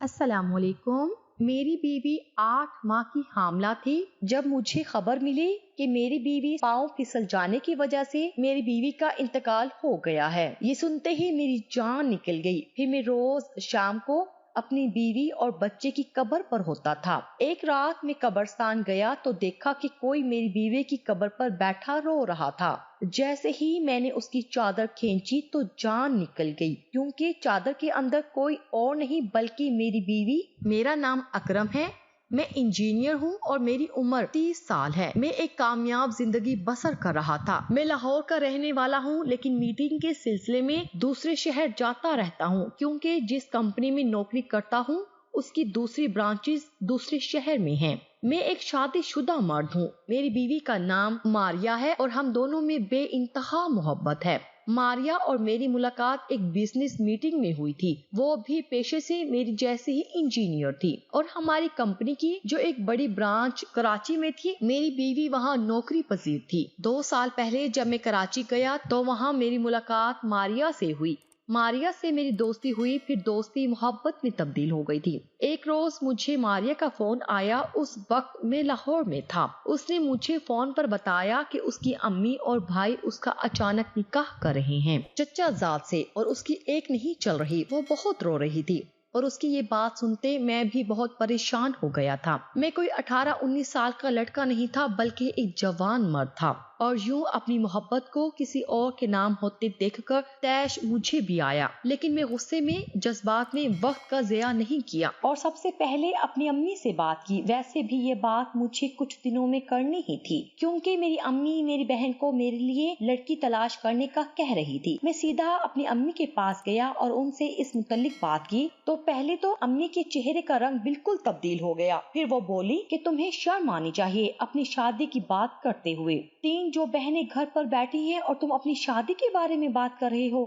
السلام علیکم۔ میری بیوی 8 ماہ کی حاملہ تھی جب مجھے خبر ملی کہ میری بیوی پاؤں پھسل جانے کی وجہ سے میری بیوی کا انتقال ہو گیا ہے۔ یہ سنتے ہی میری جان نکل گئی۔ پھر میں روز شام کو اپنی بیوی اور بچے کی قبر پر ہوتا تھا۔ ایک رات میں قبرستان گیا تو دیکھا کہ کوئی میری بیوی کی قبر پر بیٹھا رو رہا تھا۔ جیسے ہی میں نے اس کی چادر کھینچی تو جان نکل گئی، کیونکہ چادر کے اندر کوئی اور نہیں بلکہ میری بیوی۔ میرا نام اکرم ہے، میں انجینئر ہوں اور میری عمر 30 سال ہے۔ میں ایک کامیاب زندگی بسر کر رہا تھا۔ میں لاہور کا رہنے والا ہوں، لیکن میٹنگ کے سلسلے میں دوسرے شہر جاتا رہتا ہوں، کیونکہ جس کمپنی میں نوکری کرتا ہوں اس کی دوسری برانچز دوسرے شہر میں ہیں۔ میں ایک شادی شدہ مرد ہوں۔ میری بیوی کا نام ماریا ہے اور ہم دونوں میں بے انتہا محبت ہے۔ ماریا اور میری ملاقات ایک بزنس میٹنگ میں ہوئی تھی۔ وہ بھی پیشے سے میری جیسے ہی انجینئر تھی اور ہماری کمپنی کی جو ایک بڑی برانچ کراچی میں تھی، میری بیوی وہاں نوکری پذیر تھی۔ 2 سال پہلے جب میں کراچی گیا تو وہاں میری ملاقات ماریا سے ہوئی۔ ماریا سے میری دوستی ہوئی، پھر دوستی محبت میں تبدیل ہو گئی تھی۔ ایک روز مجھے ماریا کا فون آیا۔ اس وقت میں لاہور میں تھا۔ اس نے مجھے فون پر بتایا کہ اس کی امی اور بھائی اس کا اچانک نکاح کر رہے ہیں چچا زاد سے، اور اس کی ایک نہیں چل رہی۔ وہ بہت رو رہی تھی اور اس کی یہ بات سنتے میں بھی بہت پریشان ہو گیا تھا۔ میں کوئی 18-19 سال کا لڑکا نہیں تھا بلکہ ایک جوان مرد تھا، اور یوں اپنی محبت کو کسی اور کے نام ہوتے دیکھ کر طیش مجھے بھی آیا، لیکن میں غصے میں جذبات میں وقت کا ضیاع نہیں کیا اور سب سے پہلے اپنی امی سے بات کی۔ ویسے بھی یہ بات مجھے کچھ دنوں میں کرنی ہی تھی، کیونکہ میری امی میری بہن کو میرے لیے لڑکی تلاش کرنے کا کہہ رہی تھی۔ میں سیدھا اپنی امی کے پاس گیا اور ان سے اس متعلق بات کی تو پہلے تو امی کے چہرے کا رنگ بالکل تبدیل ہو گیا۔ پھر وہ بولی کہ تمہیں شرم آنی چاہیے اپنی شادی کی بات کرتے ہوئے۔ 3 جو بہنیں گھر پر بیٹھی ہیں اور تم اپنی شادی کے بارے میں بات کر رہے ہو۔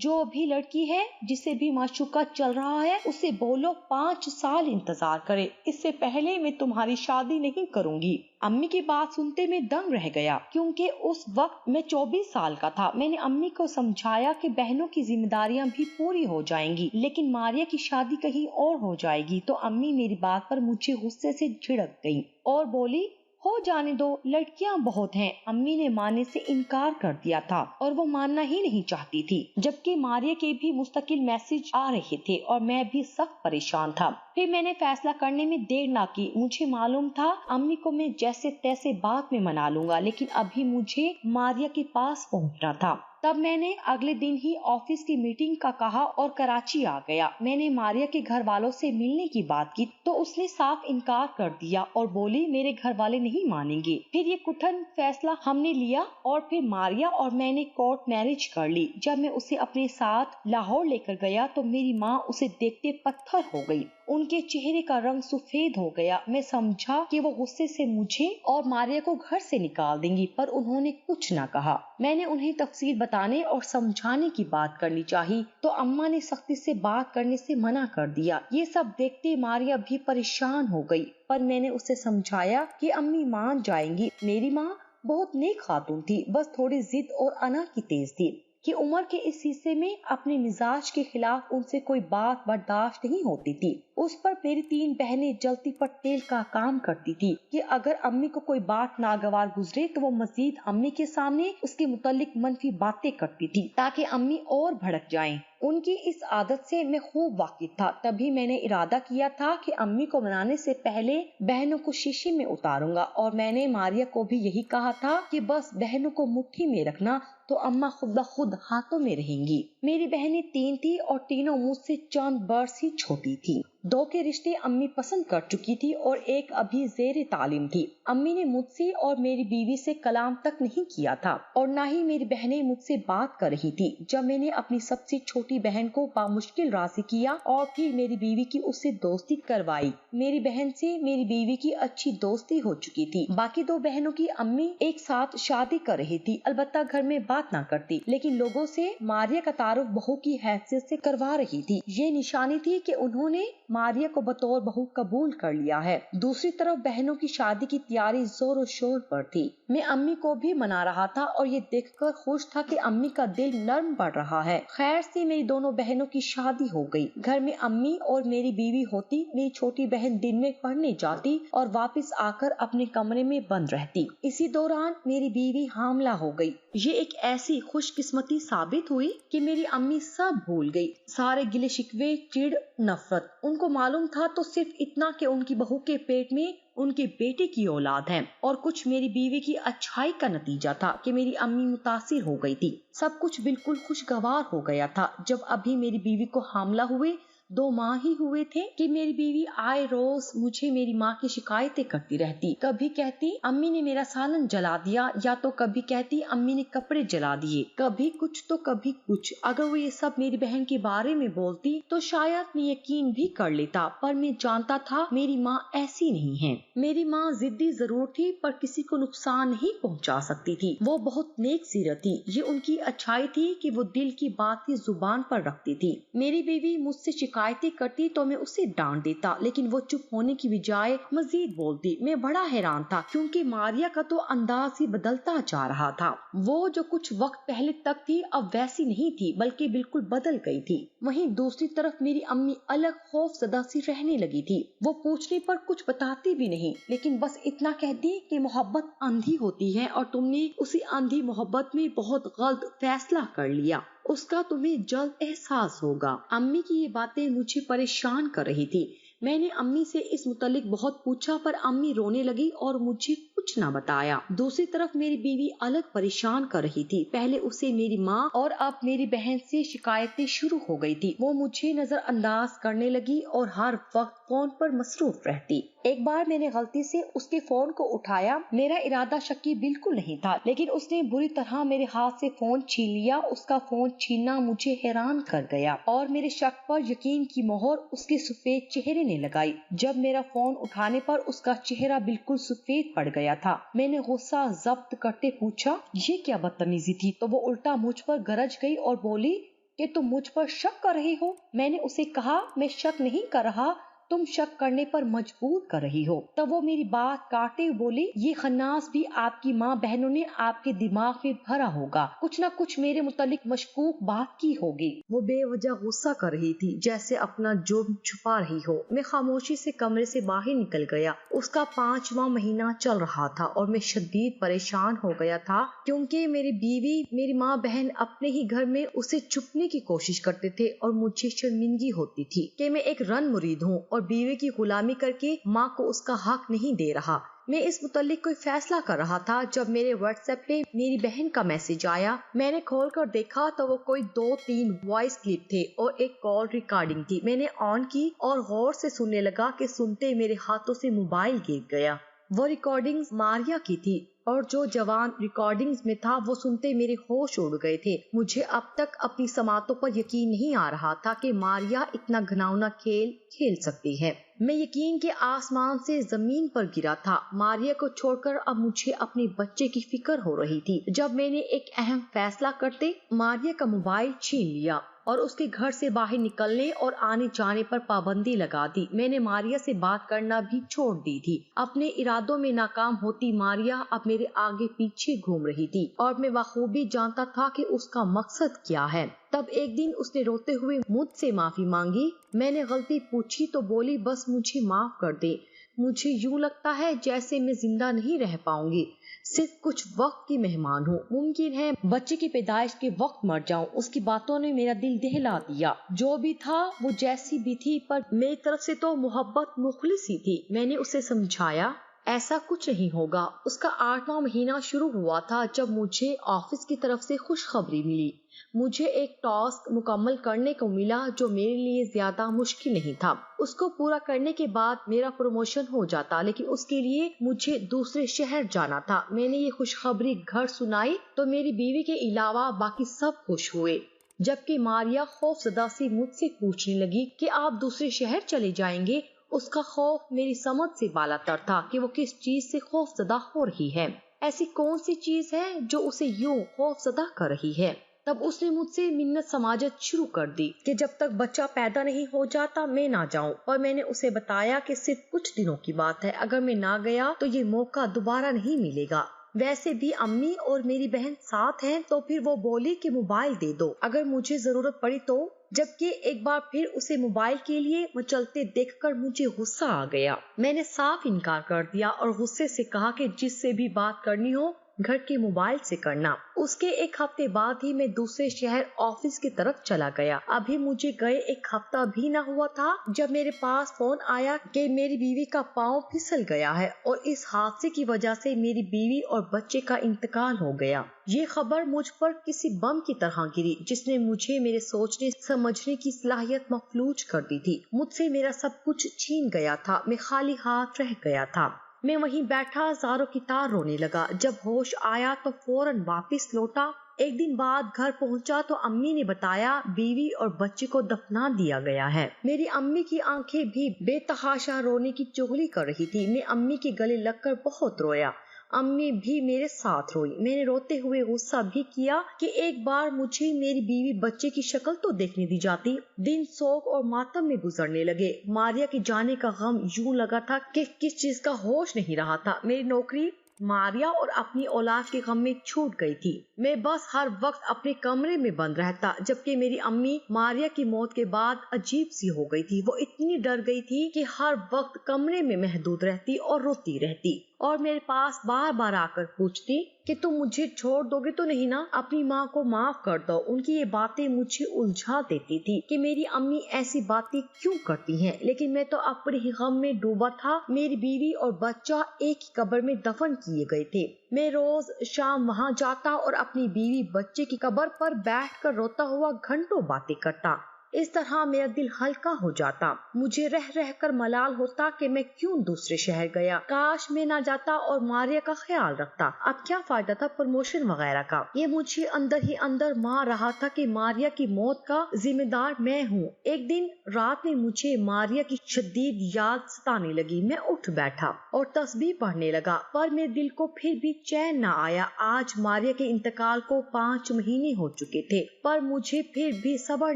جو بھی لڑکی ہے جسے بھی معشوقہ چل رہا ہے اسے بولو 5 سال انتظار کرے، اس سے پہلے میں تمہاری شادی نہیں کروں گی۔ امی کی بات سنتے میں دنگ رہ گیا، کیونکہ اس وقت میں 24 سال کا تھا۔ میں نے امی کو سمجھایا کہ بہنوں کی ذمہ داریاں بھی پوری ہو جائیں گی، لیکن ماریا کی شادی کہیں اور ہو جائے گی۔ تو امی میری بات پر مجھے غصے سے جھڑک گئی اور بولی ہو جانے دو، لڑکیاں بہت ہیں۔ امی نے ماننے سے انکار کر دیا تھا اور وہ ماننا ہی نہیں چاہتی تھی، جبکہ ماریا کے بھی مستقل میسج آ رہے تھے اور میں بھی سخت پریشان تھا۔ پھر میں نے فیصلہ کرنے میں دیر نہ کی۔ مجھے معلوم تھا امی کو میں جیسے تیسے بات میں منا لوں گا، لیکن ابھی مجھے ماریا کے پاس پہنچنا تھا۔ تب میں نے اگلے دن ہی آفس کی میٹنگ کا کہا اور کراچی آ گیا۔ میں نے ماریا کے گھر والوں سے ملنے کی بات کی تو اس نے صاف انکار کر دیا اور بولی میرے گھر والے نہیں مانیں گے۔ پھر یہ کٹھن فیصلہ ہم نے لیا اور پھر ماریا اور میں نے کورٹ میرج کر لی۔ جب میں اسے اپنے ساتھ لاہور لے کر گیا تو میری ماں اسے دیکھتے پتھر ہو گئی۔ ان کے چہرے کا رنگ سفید ہو گیا۔ میں سمجھا کہ وہ غصے سے مجھے اور ماریا کو گھر سے نکال دیں گی، پر انہوں نے کچھ نہ کہا۔ میں نے انہیں تفصیل بتانے اور سمجھانے کی بات کرنی چاہی تو اماں نے سختی سے بات کرنے سے منع کر دیا۔ یہ سب دیکھتے ماریا بھی پریشان ہو گئی، پر میں نے اسے سمجھایا کہ امی مان جائیں گی۔ میری ماں بہت نیک خاتون تھی، بس تھوڑی ضد اور انا کی تیز تھی کہ عمر کے اس حصے میں اپنے مزاج کے خلاف ان سے کوئی بات برداشت نہیں ہوتی تھی۔ اس پر میری 3 بہنیں جلتی پر تیل کا کام کرتی تھی کہ اگر امی کو کوئی بات ناگوار گزرے تو وہ مزید امی کے سامنے اس کے متعلق منفی باتیں کرتی تھی تاکہ امی اور بھڑک جائیں۔ ان کی اس عادت سے میں خوب واقف تھا، تبھی میں نے ارادہ کیا تھا کہ امی کو منانے سے پہلے بہنوں کو شیشے میں اتاروں گا، اور میں نے ماریا کو بھی یہی کہا تھا کہ بس بہنوں کو مٹھی میں رکھنا تو اماں خود بخود ہاتھوں میں رہیں گی۔ میری بہنیں 3 تھی اور تینوں مجھ سے چند برس ہی چھوٹی تھی۔ 2 کے رشتے امی پسند کر چکی تھی اور ایک ابھی زیر تعلیم تھی۔ امی نے مجھ سے اور میری بیوی سے کلام تک نہیں کیا تھا اور نہ ہی میری بہنیں مجھ سے بات کر رہی تھی۔ جب میں نے اپنی سب سے چھوٹی بہن کو بامشکل راضی کیا اور پھر میری بیوی کی اس سے دوستی کروائی، میری بہن سے میری بیوی کی اچھی دوستی ہو چکی تھی۔ باقی 2 بہنوں کی امی ایک ساتھ شادی کر رہی تھی، البتہ گھر میں بات نہ کرتی، لیکن لوگوں سے ماریا کا تعارف بہو کی حیثیت سے کروا رہی تھی۔ یہ نشانی تھی کہ انہوں نے ماریا کو بطور بہو قبول کر لیا ہے۔ دوسری طرف بہنوں کی شادی کی تیاری زور و شور پر تھی۔ میں امی کو بھی منا رہا تھا اور یہ دیکھ کر خوش تھا کہ امی کا دل نرم پڑ رہا ہے۔ خیر سے میری دونوں بہنوں کی شادی ہو گئی۔ گھر میں امی اور میری بیوی ہوتی، میری چھوٹی بہن دن میں پڑھنے جاتی اور واپس آ کر اپنے کمرے میں بند رہتی۔ اسی دوران میری بیوی حاملہ ہو گئی۔ یہ ایک ایسی خوش قسمتی ثابت ہوئی کہ میری امی سب بھول گئی، سارے گلے شکوے، چڑ، نفرت۔ ان کو معلوم تھا تو صرف اتنا کہ ان کی بہو کے پیٹ میں ان کے بیٹے کی اولاد ہے، اور کچھ میری بیوی کی اچھائی کا نتیجہ تھا کہ میری امی متاثر ہو گئی تھی۔ سب کچھ بالکل خوشگوار ہو گیا تھا جب ابھی میری بیوی کو حاملہ ہوئے 2 ماہ ہی ہوئے تھے کہ میری بیوی آئے روز مجھے میری ماں کی شکایتیں کرتی رہتی۔ کبھی کہتی امی نے میرا سالن جلا دیا، یا تو کبھی کہتی امی نے کپڑے جلا دیے، کبھی کچھ تو کبھی کچھ۔ اگر وہ یہ سب میری بہن کے بارے میں بولتی تو شاید میں یقین بھی کر لیتا، پر میں جانتا تھا میری ماں ایسی نہیں ہے۔ میری ماں ضدی ضرور تھی پر کسی کو نقصان نہیں پہنچا سکتی تھی۔ وہ بہت نیک سیرت تھی، یہ ان کی اچھائی تھی کہ وہ دل کی بات کی زبان پر رکھتی تھی۔ میری بیوی مجھ سے شکایتیں کرتی تو میں اسے ڈانٹ دیتا، لیکن وہ چپ ہونے کی بجائے مزید بولتی۔ میں بڑا حیران تھا کیونکہ ماریا کا تو انداز ہی بدلتا جا رہا تھا۔ وہ جو کچھ وقت پہلے تک تھی اب ویسی نہیں تھی، بلکہ بالکل بدل گئی تھی۔ وہیں دوسری طرف میری امی الگ خوف زدہ سی رہنے لگی تھی۔ وہ پوچھنے پر کچھ بتاتی بھی نہیں، لیکن بس اتنا کہتی کہ محبت اندھی ہوتی ہے اور تم نے اسی اندھی محبت میں بہت غلط فیصلہ کر لیا، اس کا تمہیں جلد احساس ہوگا۔ امی کی یہ باتیں مجھے پریشان کر رہی تھی۔ میں نے امی سے اس متعلق بہت پوچھا پر امی رونے لگی اور مجھے کچھ نہ بتایا۔ دوسری طرف میری بیوی الگ پریشان کر رہی تھی۔ پہلے اسے میری ماں اور اب میری بہن سے شکایتیں شروع ہو گئی تھی۔ وہ مجھے نظر انداز کرنے لگی اور ہر وقت فون پر مصروف رہتی۔ ایک بار میں نے غلطی سے اس کے فون کو اٹھایا۔ میرا ارادہ شکی بالکل نہیں تھا، لیکن اس نے بری طرح میرے ہاتھ سے فون چھین لیا۔ اس کا فون چھیننا مجھے حیران کر گیا اور میرے شک پر یقین کی مہر اس کے سفید چہرے نے لگائی۔ جب میرا فون اٹھانے پر اس کا چہرہ بالکل سفید پڑ گیا تھا، میں نے غصہ ضبط کرتے پوچھا یہ کیا بدتمیزی تھی؟ تو وہ الٹا مجھ پر گرج گئی اور بولی کہ تم مجھ پر شک کر رہی ہو۔ میں نے اسے کہا میں شک نہیں کر رہا، تم شک کرنے پر مجبور کر رہی ہو۔ تب وہ میری بات کاٹتے ہوئے بولی یہ خناس بھی آپ کی ماں بہنوں نے آپ کے دماغ میں بھرا ہوگا، کچھ نہ کچھ میرے متعلق مشکوک بات کی ہوگی۔ وہ بے وجہ غصہ کر رہی تھی، جیسے اپنا جرم چھپا رہی ہو۔ میں خاموشی سے کمرے سے باہر نکل گیا۔ اس کا 5واں مہینہ چل رہا تھا اور میں شدید پریشان ہو گیا تھا کیونکہ میری بیوی، میری ماں بہن اپنے ہی گھر میں اسے چھپنے کی کوشش کرتے تھے اور مجھے شرمندگی ہوتی تھی کہ میں ایک رن مرید ہوں اور بیوی کی غلامی کر کے ماں کو اس کا حق نہیں دے رہا۔ میں اس متعلق کوئی فیصلہ کر رہا تھا جب میرے واٹس ایپ پہ میری بہن کا میسج آیا۔ میں نے کھول کر دیکھا تو وہ کوئی 2-3 وائس کلپ تھے اور ایک کال ریکارڈنگ تھی۔ میں نے آن کی اور غور سے سننے لگا کہ سنتے میرے ہاتھوں سے موبائل گر گیا۔ وہ ریکارڈنگ ماریا کی تھی اور جو جوان ریکارڈنگز میں تھا وہ سنتے میرے ہوش اڑ گئے تھے۔ مجھے اب تک اپنی سماعتوں پر یقین نہیں آ رہا تھا کہ ماریا اتنا گھناؤنا کھیل کھیل سکتی ہے۔ میں یقین کے آسمان سے زمین پر گرا تھا۔ ماریا کو چھوڑ کر اب مجھے اپنے بچے کی فکر ہو رہی تھی۔ جب میں نے ایک اہم فیصلہ کرتے ماریا کا موبائل چھین لیا اور اس کے گھر سے باہر نکلنے اور آنے جانے پر پابندی لگا دی۔ میں نے ماریا سے بات کرنا بھی چھوڑ دی تھی۔ اپنے ارادوں میں ناکام ہوتی ماریا اب میرے آگے پیچھے گھوم رہی تھی اور میں بخوبی جانتا تھا کہ اس کا مقصد کیا ہے۔ تب ایک دن اس نے روتے ہوئے مجھ سے معافی مانگی۔ میں نے غلطی پوچھی تو بولی بس مجھے معاف کر دے، مجھے یوں لگتا ہے جیسے میں زندہ نہیں رہ پاؤں گی، صرف کچھ وقت کی مہمان ہوں، ممکن ہے بچے کی پیدائش کے وقت مر جاؤں۔ اس کی باتوں نے میرا دل دہلا دیا۔ جو بھی تھا وہ جیسی بھی تھی پر میری طرف سے تو محبت مخلص ہی تھی۔ میں نے اسے سمجھایا ایسا کچھ نہیں ہوگا۔ اس کا 8واں مہینہ شروع ہوا تھا جب مجھے آفس کی طرف سے خوشخبری ملی۔ مجھے ایک ٹاسک مکمل کرنے کو ملا جو میرے لیے زیادہ مشکل نہیں تھا۔ اس کو پورا کرنے کے بعد میرا پروموشن ہو جاتا، لیکن اس کے لیے مجھے دوسرے شہر جانا تھا۔ میں نے یہ خوشخبری گھر سنائی تو میری بیوی کے علاوہ باقی سب خوش ہوئے، جبکہ ماریا خوف زدہ سی مجھ سے پوچھنے لگی کہ آپ دوسرے شہر چلے جائیں گے۔ اس کا خوف میری سمجھ سے بالا تر تھا کہ وہ کس چیز سے خوف زدہ ہو رہی ہے۔ ایسی کون سی چیز ہے جو اسے یوں خوف زدہ کر رہی ہے؟ تب اس نے مجھ سے منت سماجت شروع کر دی کہ جب تک بچہ پیدا نہیں ہو جاتا میں نہ جاؤں، اور میں نے اسے بتایا کہ صرف کچھ دنوں کی بات ہے، اگر میں نہ گیا تو یہ موقع دوبارہ نہیں ملے گا۔ ویسے بھی امی اور میری بہن ساتھ ہیں، تو پھر وہ بولی کہ موبائل دے دو اگر مجھے ضرورت پڑی تو۔ جبکہ ایک بار پھر اسے موبائل کے لیے مچلتے دیکھ کر مجھے غصہ آ گیا۔ میں نے صاف انکار کر دیا اور غصے سے کہا کہ جس سے بھی بات کرنی ہو گھر کے موبائل سے کرنا۔ اس کے ایک ہفتے بعد ہی میں دوسرے شہر آفس کی طرف چلا گیا۔ ابھی مجھے گئے ایک ہفتہ بھی نہ ہوا تھا جب میرے پاس فون آیا کہ میری بیوی کا پاؤں پھسل گیا ہے اور اس حادثے کی وجہ سے میری بیوی اور بچے کا انتقال ہو گیا۔ یہ خبر مجھ پر کسی بم کی طرح گری جس نے مجھے میرے سوچنے سمجھنے کی صلاحیت مفلوج کر دی تھی۔ مجھ سے میرا سب کچھ چھین گیا تھا، میں خالی ہاتھ رہ گیا تھا۔ میں وہیں بیٹھا زاروں کی تار رونے لگا۔ جب ہوش آیا تو فوراً واپس لوٹا۔ ایک دن بعد گھر پہنچا تو امی نے بتایا بیوی اور بچے کو دفنا دیا گیا ہے۔ میری امی کی آنکھیں بھی بے تحاشا رونے کی چغلی کر رہی تھی۔ میں امی کے گلے لگ کر بہت رویا، امی بھی میرے ساتھ روئی۔ میں نے روتے ہوئے غصہ بھی کیا کہ ایک بار مجھے میری بیوی بچے کی شکل تو دیکھنے دی جاتی۔ دن سوگ اور ماتم میں گزرنے لگے۔ ماریا کے جانے کا غم یوں لگا تھا کہ کس چیز کا ہوش نہیں رہا تھا۔ میری نوکری، ماریا اور اپنی اولاد کے غم میں چھوٹ گئی تھی۔ میں بس ہر وقت اپنے کمرے میں بند رہتا، جبکہ میری امی ماریا کی موت کے بعد عجیب سی ہو گئی تھی۔ وہ اتنی ڈر گئی تھی کہ ہر وقت کمرے میں محدود رہتی اور روتی رہتی اور میرے پاس بار بار آ کر پوچھتی کہ تم مجھے چھوڑ دو گے تو نہیں نا، اپنی ماں کو معاف کر دو۔ ان کی یہ باتیں مجھے الجھا دیتی تھی کہ میری امی ایسی باتیں کیوں کرتی ہیں، لیکن میں تو اپنے ہی غم میں ڈوبا تھا۔ میری بیوی اور بچہ ایک ہی قبر میں دفن کیے گئے تھے۔ میں روز شام وہاں جاتا اور اپنی بیوی بچے کی قبر پر بیٹھ کر روتا ہوا گھنٹوں باتیں کرتا۔ اس طرح میرا دل ہلکا ہو جاتا۔ مجھے رہ رہ کر ملال ہوتا کہ میں کیوں دوسرے شہر گیا، کاش میں نہ جاتا اور ماریا کا خیال رکھتا۔ اب کیا فائدہ تھا پروموشن وغیرہ کا، یہ مجھے اندر ہی اندر مار رہا تھا کہ ماریا کی موت کا ذمہ دار میں ہوں۔ ایک دن رات میں مجھے ماریا کی شدید یاد ستانے لگی۔ میں اٹھ بیٹھا اور تسبیح پڑھنے لگا، پر میرے دل کو پھر بھی چین نہ آیا۔ آج ماریا کے انتقال کو 5 مہینے ہو چکے تھے، پر مجھے پھر بھی صبر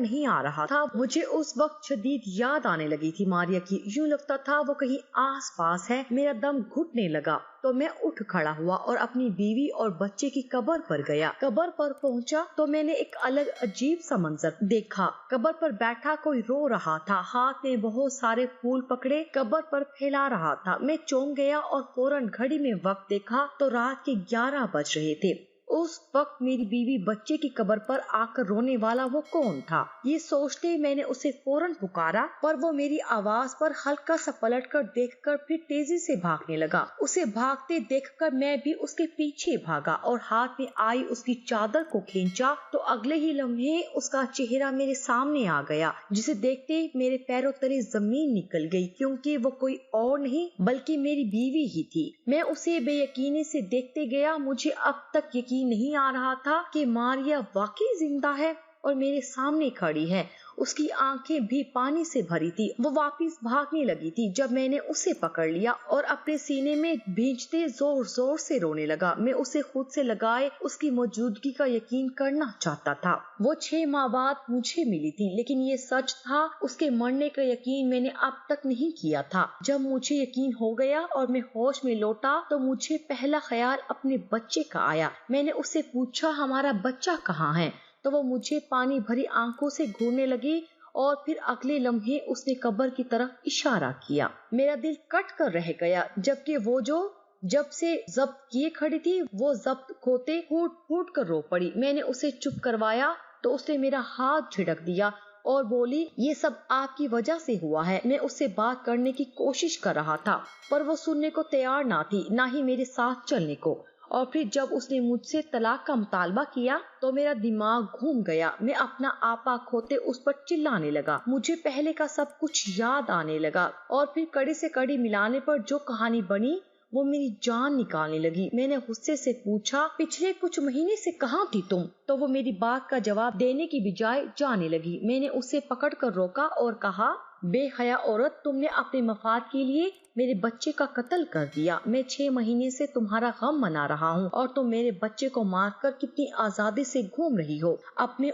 نہیں آ رہا تھا۔ مجھے اس وقت شدید یاد آنے لگی تھی ماریا کی، یوں لگتا تھا وہ کہیں آس پاس ہے۔ میرا دم گھٹنے لگا تو میں اٹھ کھڑا ہوا اور اپنی بیوی اور بچے کی قبر پر گیا۔ قبر پر پہنچا تو میں نے ایک الگ عجیب سا منظر دیکھا۔ قبر پر بیٹھا کوئی رو رہا تھا، ہاتھ میں بہت سارے پھول پکڑے قبر پر پھیلا رہا تھا۔ میں چونک گیا اور فوراً گھڑی میں وقت دیکھا تو رات کے 11 بج رہے تھے۔ اس وقت میری بیوی بچے کی قبر پر آ کر رونے والا وہ کون تھا؟ یہ سوچتے میں نے اسے فوراً پکارا، پر وہ میری آواز پر ہلکا سا پلٹ کر دیکھ کر پھر تیزی سے بھاگنے لگا۔ اسے بھاگتے دیکھ کر میں بھی اس کے پیچھے بھاگا اور ہاتھ میں آئی اس کی چادر کو کھینچا تو اگلے ہی لمحے اس کا چہرہ میرے سامنے آ گیا، جسے دیکھتے میرے پیروں تلے زمین نکل گئی، کیونکہ وہ کوئی اور نہیں بلکہ میری بیوی ہی تھی۔ میں اسے بے یقینی سے دیکھتے گیا۔ مجھے اب تک یقین نہیں آ رہا تھا کہ ماریا واقعی زندہ ہے اور میرے سامنے کھڑی ہے۔ اس کی آنکھیں بھی پانی سے بھری تھی۔ وہ واپس بھاگنے لگی تھی جب میں نے اسے پکڑ لیا اور اپنے سینے میں بھینچتے زور زور سے رونے لگا۔ میں اسے خود سے لگائے اس کی موجودگی کا یقین کرنا چاہتا تھا۔ وہ 6 ماہ بعد مجھے ملی تھی، لیکن یہ سچ تھا، اس کے مرنے کا یقین میں نے اب تک نہیں کیا تھا۔ جب مجھے یقین ہو گیا اور میں ہوش میں لوٹا تو مجھے پہلا خیال اپنے بچے کا آیا۔ میں نے اسے پوچھا ہمارا بچہ کہاں ہے؟ تو وہ مجھے پانی بھری آنکھوں سے گھورنے لگی اور پھر اگلے لمحے اس نے قبر کی طرف اشارہ کیا۔ میرا دل کٹ کر رہ گیا، جبکہ وہ جو جب سے ضبط کیے کھڑی تھی وہ ضبط کھوتے پھوٹ پھوٹ کر رو پڑی۔ میں نے اسے چپ کروایا تو اس نے میرا ہاتھ جھٹک دیا اور بولی، یہ سب آپ کی وجہ سے ہوا ہے۔ میں اس سے بات کرنے کی کوشش کر رہا تھا، پر وہ سننے کو تیار نہ تھی، نہ ہی میرے ساتھ چلنے کو۔ اور پھر جب اس نے مجھ سے طلاق کا مطالبہ کیا تو میرا دماغ گھوم گیا۔ میں اپنا آپا کھوتے اس پر چلانے لگا۔ مجھے پہلے کا سب کچھ یاد آنے لگا اور پھر کڑی سے کڑی ملانے پر جو کہانی بنی وہ میری جان نکالنے لگی۔ میں نے غصے سے پوچھا، پچھلے کچھ مہینے سے کہاں تھی تم؟ تو وہ میری بات کا جواب دینے کی بجائے جانے لگی۔ میں نے اسے پکڑ کر روکا اور کہا، بے حیا عورت، تم نے اپنے مفاد کے لیے میرے بچے کا قتل کر دیا۔ میں 6 مہینے سے تمہارا غم منا رہا ہوں اور تم میرے بچے کو مار کر کتنی آزادی سے گھوم رہی ہو۔ اپنے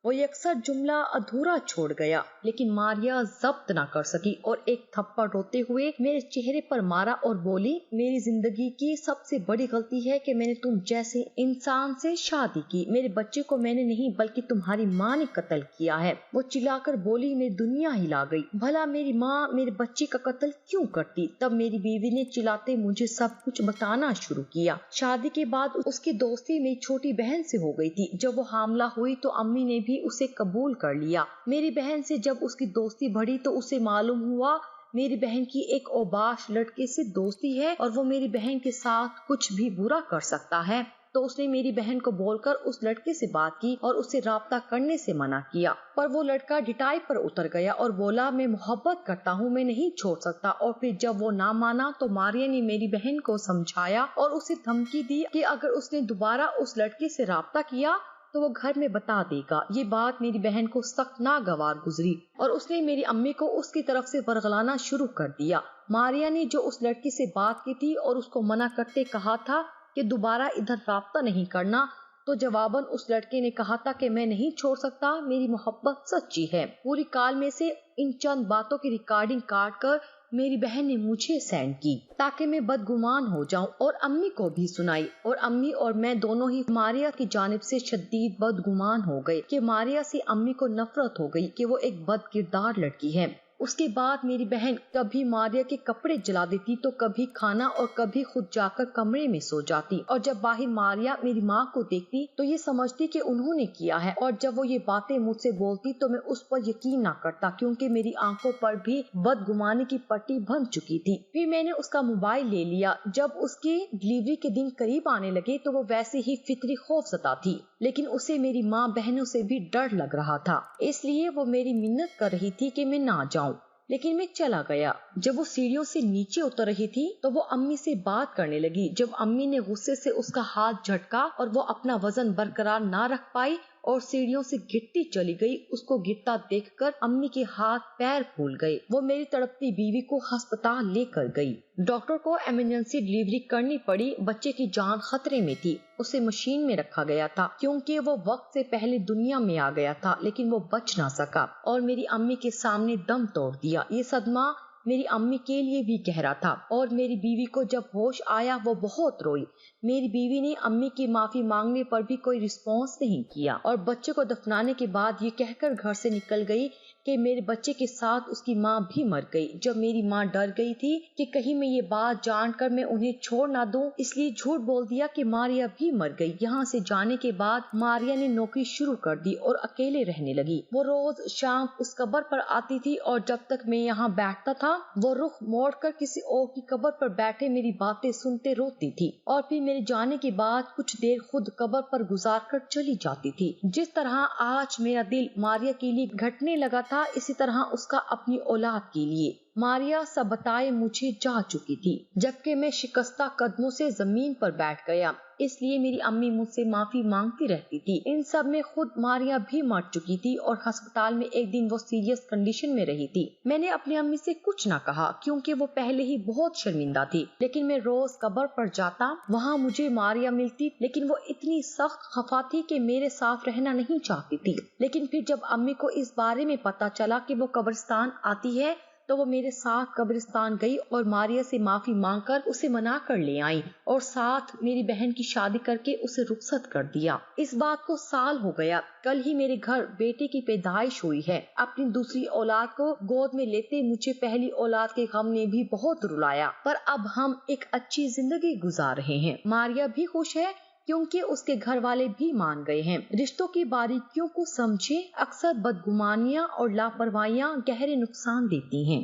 وہ یکسر جملہ ادھورا چھوڑ گیا، لیکن ماریا ضبط نہ کر سکی اور ایک تھپڑ روتے ہوئے میرے چہرے پر مارا اور بولی، میری زندگی کی سب سے بڑی غلطی ہے کہ میں نے تم جیسے انسان سے شادی کی۔ میرے بچے کو میں نے نہیں بلکہ تمہاری ماں نے قتل کیا ہے۔ وہ چلا کر بولی، میری دنیا ہلا گئی۔ بھلا میری ماں میرے بچے کا قتل کیوں کرتی؟ تب میری بیوی نے چلاتے مجھے سب کچھ بتانا شروع کیا۔ شادی کے بعد اس کی دوستی میری چھوٹی بہن سے ہو گئی تھی۔ جب وہ حاملہ ہوئی تو امی نے بھی اسے قبول کر لیا۔ میری بہن سے جب اس کی دوستی بڑھی تو اسے معلوم ہوا میری بہن کی ایک اوباش لڑکے سے دوستی ہے اور وہ میری بہن کے ساتھ کچھ بھی برا کر سکتا ہے، تو اس نے میری بہن کو بول کر اس لڑکے سے بات کی اور اسے رابطہ کرنے سے منع کیا۔ پر وہ لڑکا ڈٹائی پر اتر گیا اور بولا، میں محبت کرتا ہوں، میں نہیں چھوڑ سکتا۔ اور پھر جب وہ نہ مانا تو ماریا نے میری بہن کو سمجھایا اور اسے دھمکی دی کہ اگر اس نے دوبارہ اس لڑکے سے رابطہ کیا تو وہ گھر میں بتا دے گا۔ یہ بات میری بہن کو سخت ناگوار گزری اور اس نے میری امی کو اس کی طرف سے ورغلانا شروع کر دیا۔ ماریا نے جو اس لڑکی سے بات کی تھی اور اس کو منع کرتے کہا تھا کہ دوبارہ ادھر رابطہ نہیں کرنا، تو جواباً اس لڑکے نے کہا تھا کہ میں نہیں چھوڑ سکتا، میری محبت سچی ہے۔ پوری کال میں سے ان چند باتوں کی ریکارڈنگ کاٹ کر میری بہن نے مجھے سینڈ کی تاکہ میں بدگمان ہو جاؤں اور امی کو بھی سنائی، اور امی اور میں دونوں ہی ماریا کی جانب سے شدید بدگمان ہو گئے کہ ماریا سے امی کو نفرت ہو گئی کہ وہ ایک بد کردار لڑکی ہے۔ اس کے بعد میری بہن کبھی ماریا کے کپڑے جلا دیتی تو کبھی کھانا اور کبھی خود جا کر کمرے میں سو جاتی، اور جب باہر ماریا میری ماں کو دیکھتی تو یہ سمجھتی کہ انہوں نے کیا ہے، اور جب وہ یہ باتیں مجھ سے بولتی تو میں اس پر یقین نہ کرتا کیونکہ میری آنکھوں پر بھی بدگمانی کی پٹی بندھ چکی تھی۔ پھر میں نے اس کا موبائل لے لیا۔ جب اس کی ڈلیوری کے دن قریب آنے لگے تو وہ ویسے ہی فطری خوف زدہ تھی، لیکن اسے میری ماں بہنوں سے بھی ڈر لگ رہا تھا، اس لیے وہ میری منت کر رہی تھی کہ میں نہ جاؤں، لیکن میں چلا گیا۔ جب وہ سیڑھیوں سے نیچے اتر رہی تھی تو وہ امی سے بات کرنے لگی۔ جب امی نے غصے سے اس کا ہاتھ جھٹکا اور وہ اپنا وزن برقرار نہ رکھ پائی اور سیڑھیوں سے گرتی چلی گئی، اس کو گرتا دیکھ کر امی کے ہاتھ پیر پھول گئے۔ وہ میری تڑپتی بیوی کو ہسپتال لے کر گئی۔ ڈاکٹر کو ایمرجنسی ڈلیوری کرنی پڑی۔ بچے کی جان خطرے میں تھی۔ اسے مشین میں رکھا گیا تھا کیونکہ وہ وقت سے پہلے دنیا میں آ گیا تھا، لیکن وہ بچ نہ سکا اور میری امی کے سامنے دم توڑ دیا۔ یہ صدمہ میری امی کے لیے بھی گہرا تھا، اور میری بیوی کو جب ہوش آیا وہ بہت روئی۔ میری بیوی نے امی کی معافی مانگنے پر بھی کوئی رسپانس نہیں کیا اور بچے کو دفنانے کے بعد یہ کہہ کر گھر سے نکل گئی کہ میرے بچے کے ساتھ اس کی ماں بھی مر گئی۔ جب میری ماں ڈر گئی تھی کہ کہیں میں یہ بات جان کر میں انہیں چھوڑ نہ دوں، اس لیے جھوٹ بول دیا کہ ماریا بھی مر گئی۔ یہاں سے جانے کے بعد ماریا نے نوکری شروع کر دی اور اکیلے رہنے لگی۔ وہ روز شام اس قبر پر آتی تھی اور جب تک میں یہاں بیٹھتا تھا وہ رخ موڑ کر کسی اور کی قبر پر بیٹھے میری باتیں سنتے روتی تھی، اور پھر میرے جانے کے بعد کچھ دیر خود قبر پر گزار کر چلی جاتی تھی۔ جس طرح آج میرا دل ماریا کے لیے گھٹنے لگا تھا، اسی طرح اس کا اپنی اولاد کے لیے۔ ماریا سب بتائے مجھے جا چکی تھی، جبکہ میں شکستہ قدموں سے زمین پر بیٹھ گیا، اس لیے میری امی مجھ سے معافی مانگتی رہتی تھی۔ ان سب میں خود ماریا بھی مر چکی تھی اور ہسپتال میں ایک دن وہ سیریس کنڈیشن میں رہی تھی۔ میں نے اپنی امی سے کچھ نہ کہا کیونکہ وہ پہلے ہی بہت شرمندہ تھی، لیکن میں روز قبر پر جاتا، وہاں مجھے ماریا ملتی، لیکن وہ اتنی سخت خفا تھی کہ میرے ساتھ رہنا نہیں چاہتی تھی۔ لیکن پھر جب امی کو اس بارے میں پتا چلا کہ وہ قبرستان آتی ہے تو وہ میرے ساتھ قبرستان گئی اور ماریا سے معافی مانگ کر اسے منا کر لے آئی اور ساتھ میری بہن کی شادی کر کے اسے رخصت کر دیا۔ اس بات کو سال ہو گیا۔ کل ہی میرے گھر بیٹے کی پیدائش ہوئی ہے۔ اپنی دوسری اولاد کو گود میں لیتے مجھے پہلی اولاد کے غم نے بھی بہت رلایا، پر اب ہم ایک اچھی زندگی گزار رہے ہیں۔ ماریا بھی خوش ہے کیونکہ اس کے گھر والے بھی مان گئے ہیں۔ رشتوں کی باریکیوں کو سمجھیں، اکثر بدگمانیاں اور لاپرواہیاں گہرے نقصان دیتی ہیں۔